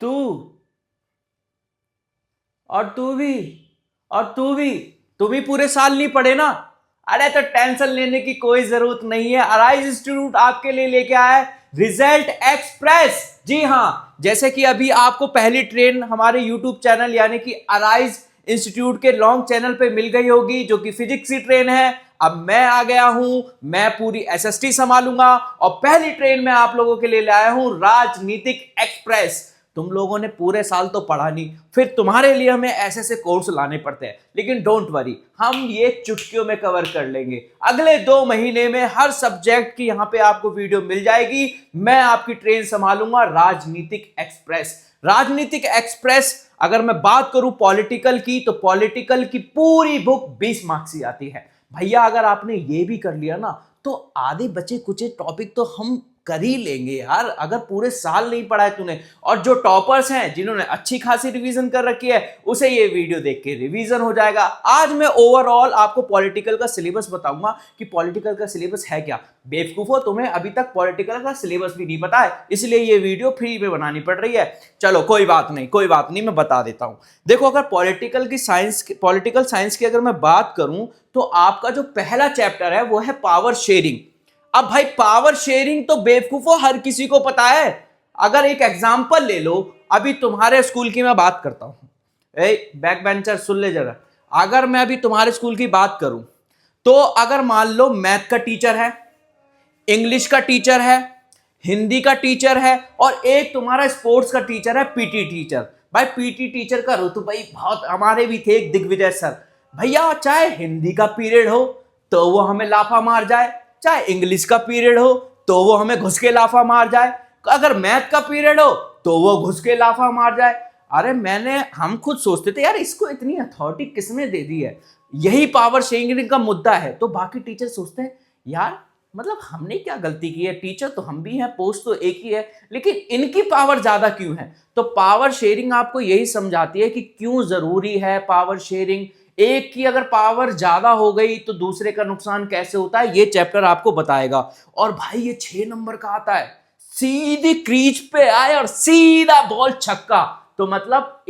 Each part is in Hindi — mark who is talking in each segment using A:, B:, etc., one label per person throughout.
A: तू और तू भी और तू भी पूरे साल नहीं पढ़े ना। अरे तो टेंशन लेने की कोई जरूरत नहीं है। अराइज इंस्टीट्यूट आपके लिए लेके आया है रिजल्ट एक्सप्रेस। जी हाँ, जैसे कि अभी आपको पहली ट्रेन हमारे यूट्यूब चैनल यानी कि अराइज इंस्टीट्यूट के लॉन्ग चैनल पे मिल गई होगी, जो कि फिजिक्स की ट्रेन है। अब मैं आ गया हूं, मैं पूरी एसएसटी संभालूंगा और पहली ट्रेन में आप लोगों के लिए लाया हूं राजनीतिक एक्सप्रेस। तुम लोगों ने पूरे साल तो पढ़ा नहीं, फिर तुम्हारे लिए हमें ऐसे ऐसे कोर्स लाने पड़ते हैं, लेकिन डोंट वरी, हम ये चुटकियों में कवर कर लेंगे। अगले 2 महीने में हर सब्जेक्ट की यहां पे आपको वीडियो मिल जाएगी। मैं आपकी ट्रेन संभालूंगा राजनीतिक एक्सप्रेस। राजनीतिक एक्सप्रेस अगर मैं बात करूं पॉलिटिकल की, तो पॉलिटिकल की पूरी बुक 20 मार्क्स की आती है भैया। अगर आपने ये भी कर लिया ना, तो आधे बचे कुछ टॉपिक तो हम कर ही लेंगे यार। अगर पूरे साल नहीं पढ़ा है तूने, और जो टॉपर्स हैं जिन्होंने अच्छी खासी रिवीजन कर रखी है, उसे ये वीडियो देख के रिवीजन हो जाएगा। आज मैं ओवरऑल आपको पॉलिटिकल का सिलेबस बताऊंगा कि पॉलिटिकल का सिलेबस है क्या। बेवकूफो, तुम्हें अभी तक पॉलिटिकल का सिलेबस भी नहीं पता है, इसलिए ये वीडियो फ्री में बनानी पड़ रही है। चलो कोई बात नहीं, मैं बता देता हूं। देखो, अगर पॉलिटिकल साइंस की अगर मैं बात करूं, तो आपका जो पहला चैप्टर है वो है पावर शेयरिंग। अब भाई पावर शेयरिंग तो बेवकूफो हर किसी को पता है। अगर एक एग्जांपल ले लो, अभी तुम्हारे स्कूल की मैं बात करता हूं। बैक बेंचर सुन ले जरा। अगर मैं अभी तुम्हारे स्कूल की बात करूं, तो अगर मान लो मैथ का टीचर है, इंग्लिश का टीचर है, हिंदी का टीचर है, और एक तुम्हारा स्पोर्ट्स का टीचर है, पीटी टीचर। भाई पीटी टीचर का रुतबा ही बहुत, हमारे भी थे एक दिग्विजय सर भैया। चाहे हिंदी का पीरियड हो तो वो हमें लाफा मार जाए, चाहे इंग्लिश का पीरियड हो तो वो हमें घुस के लाफा मार जाए, अगर मैथ का पीरियड हो तो वो घुस के लाफा मार जाए। अरे हम खुद सोचते थे यार, इसको इतनी अथॉरिटी किसने दे दी है, यही पावर शेयरिंग का मुद्दा है। तो बाकी टीचर सोचते हैं यार, मतलब हमने क्या गलती की है, टीचर तो हम भी हैं, पोस्ट तो एक ही है, लेकिन इनकी पावर ज्यादा क्यों है। तो पावर शेयरिंग आपको यही समझाती है कि क्यों जरूरी है पावर शेयरिंग। एक की अगर पावर ज्यादा हो गई तो दूसरे का नुकसान कैसे होता है, ये चैप्टर आपको बताएगा। और भाई ये 6 नंबर का आता है, सीधी क्रीज पे आए और सीधा बॉल छक्का, तो मतलब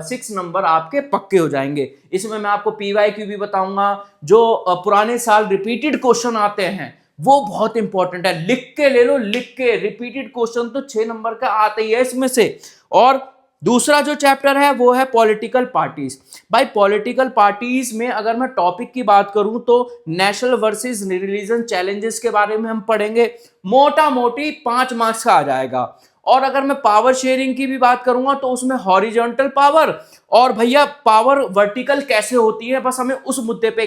A: 6 नंबर आपके पक्के हो जाएंगे। इसमें मैं आपको पीवाईक्यू भी बताऊंगा, जो पुराने साल रिपीटेड क्वेश्चन आते हैं वो बहुत इंपॉर्टेंट है, लिख के ले लो, लिख के। रिपीटेड क्वेश्चन तो 6 नंबर का आता ही है इसमें से। और दूसरा जो चैप्टर है वो है पॉलिटिकल पार्टीज। भाई पॉलिटिकल पार्टीज में अगर मैं टॉपिक की बात करूं, तो नेशनल वर्सेस रिलीजन चैलेंजेस के बारे में हम पढ़ेंगे। मोटा मोटी 5 मार्क्स का आ जाएगा। और अगर मैं पावर शेयरिंग की भी बात करूंगा, तो उसमें हॉरिजॉन्टल पावर और भैया पावर वर्टिकल कैसे होती है, बस हमें उस मुद्दे पे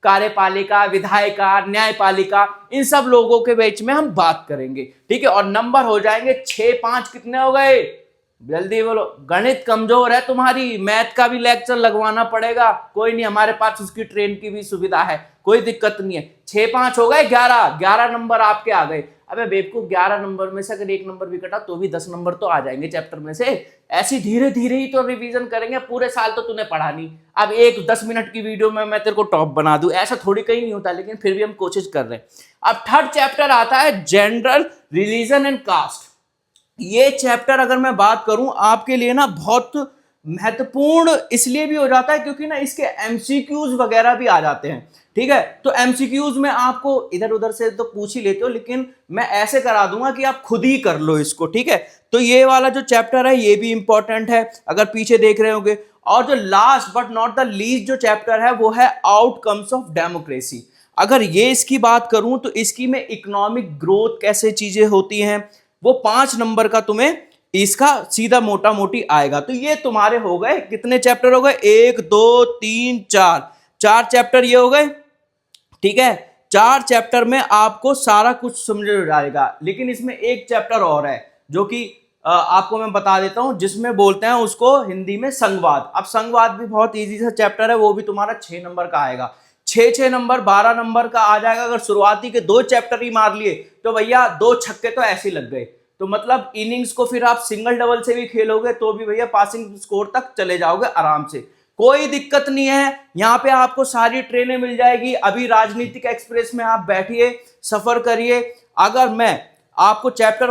A: कार्यपालिका, विधायिका, न्यायपालिका, इन सब लोगों के बीच में हम बात करेंगे। ठीक है, और नंबर हो जाएंगे 6-5 कितने हो गए, जल्दी बोलो। गणित कमजोर है तुम्हारी, मैथ का भी लेक्चर लगवाना पड़ेगा, कोई नहीं, हमारे पास उसकी ट्रेन की भी सुविधा है, कोई दिक्कत नहीं है। 6-5 हो गए, 11 नंबर आपके आ गए। अबे बेवकूफ, 11 नंबर में से अगर 1 नंबर भी कटा तो भी 10 नंबर तो आ जाएंगे चैप्टर में से। ऐसी धीरे धीरे ही तो रिवीजन करेंगे, पूरे साल तो तूने पढ़ा नहीं। अब एक 10 मिनट की वीडियो में मैं तेरे को टॉप बना दूं, ऐसा थोड़ी कहीं नहीं होता, लेकिन फिर भी हम कोशिश कर रहे हैं। अब थर्ड चैप्टर आता है जेंडर, रिलीजन एंड कास्ट। ये चैप्टर अगर मैं बात करूं आपके लिए ना, बहुत महत्वपूर्ण इसलिए भी हो जाता है क्योंकि ना इसके एमसीक्यूज वगैरह भी आ जाते हैं। ठीक है, तो एमसीक्यूज में आपको इधर उधर से तो पूछ ही लेते हो, लेकिन मैं ऐसे करा दूंगा कि आप खुद ही कर लो इसको। ठीक है, तो ये वाला जो चैप्टर है ये भी इंपॉर्टेंट है, अगर पीछे देख रहे होंगे। और जो last but not the least जो चैप्टर है वो है आउटकम्स ऑफ डेमोक्रेसी। अगर ये इसकी बात करूं, तो इसकी में इकोनॉमिक ग्रोथ कैसे चीजें होती हैं, वो 5 नंबर का तुम्हें इसका सीधा मोटा मोटी आएगा। तो ये तुम्हारे हो गए कितने चैप्टर हो गए, 1 2 3 4 चैप्टर ये हो गए। ठीक है, 4 चैप्टर में आपको सारा कुछ समझ में आएगा। लेकिन इसमें एक चैप्टर और है जो कि आपको मैं बता देता हूं, जिसमें बोलते हैं उसको हिंदी में संघवाद। अब संघवाद भी बहुत इजी सा चैप्टर है, वो भी तुम्हारा 6 नंबर का आएगा। 6 नंबर 12 नंबर का आ जाएगा। अगर शुरुआती के 2 चैप्टर ही मार लिए तो भैया 2 छक्के तो ऐसे लग गए। तो मतलब इनिंग्स को फिर आप सिंगल डबल से भी खेलोगे तो भी भैया पासिंग स्कोर तक चले जाओगे आराम से, कोई दिक्कत नहीं है। यहाँ पे आपको सारी ट्रेनें मिल जाएगी। अभी राजनीतिक एक्सप्रेस में आप बैठिए, सफर करिए। अगर मैं आपको चैप्टर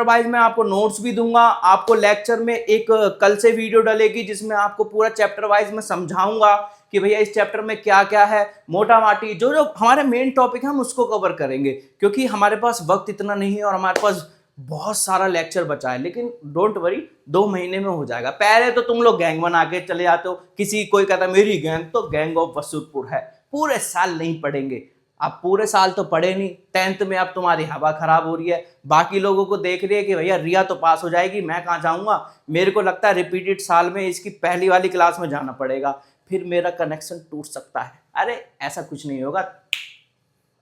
A: वाइज मैं आपको नोट्स भी दूंगा। आपको लेक्चर में एक कल से वीडियो डलेगी जिसमें आपको पूरा चैप्टर वाइज मैं समझाऊंगा कि भैया इस चैप्टर में क्या क्या है, मोटा माटी जो जो हमारे मेन टॉपिक है हम उसको कवर करेंगे, क्योंकि हमारे पास वक्त इतना नहीं है और हमारे पास बहुत सारा लेक्चर बचा है। लेकिन डोंट वरी, 2 महीने में हो जाएगा। पहले तो तुम लोग गैंग बना के चले जाते हो, किसी कोई कहता मेरी गैंग, तो गैंग ऑफ वसूदपुर है, पूरे साल नहीं पढ़ेंगे। आप पूरे साल तो पढ़े नहीं, 10th में अब तुम्हारी हवा खराब हो रही है, बाकी लोगों को देख रही है कि भैया रिया तो पास हो जाएगी, मैं कहाँ जाऊंगा। मेरे को लगता है रिपीटेड साल में इसकी पहली वाली क्लास में जाना पड़ेगा, फिर मेरा कनेक्शन टूट सकता है। अरे ऐसा कुछ नहीं होगा,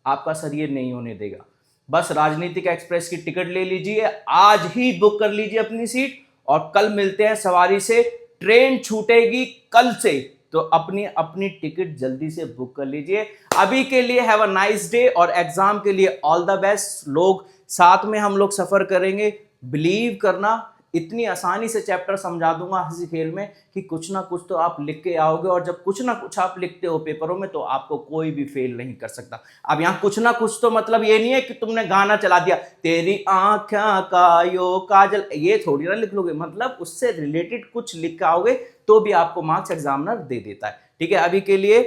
A: आपका शरीर नहीं होने देगा। बस राजनीतिक एक्सप्रेस की टिकट ले लीजिए, आज ही बुक कर लीजिए अपनी सीट, और कल मिलते हैं सवारी से। ट्रेन छूटेगी कल से, तो अपनी अपनी टिकट जल्दी से बुक कर लीजिए। अभी के लिए हैव अ नाइस डे, और एग्जाम के लिए ऑल द बेस्ट। लोग साथ में हम लोग सफर करेंगे, बिलीव करना इतनी आसानी से चैप्टर समझा दूंगा हंसी खेल में कि कुछ ना कुछ तो आप लिख के आओगे, और जब कुछ ना कुछ आप लिखते हो पेपरों में तो आपको कोई भी फेल नहीं कर सकता। अब यहाँ कुछ ना कुछ तो मतलब ये नहीं है कि तुमने गाना चला दिया तेरी आँखों का यो काजल, ये थोड़ी ना लिख लोगे, मतलब उससे रिलेटेड कुछ लिख के आओगे तो भी आपको मार्क्स एग्जामिनर दे देता है। ठीक है, अभी के लिए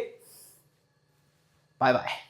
A: बाय बाय।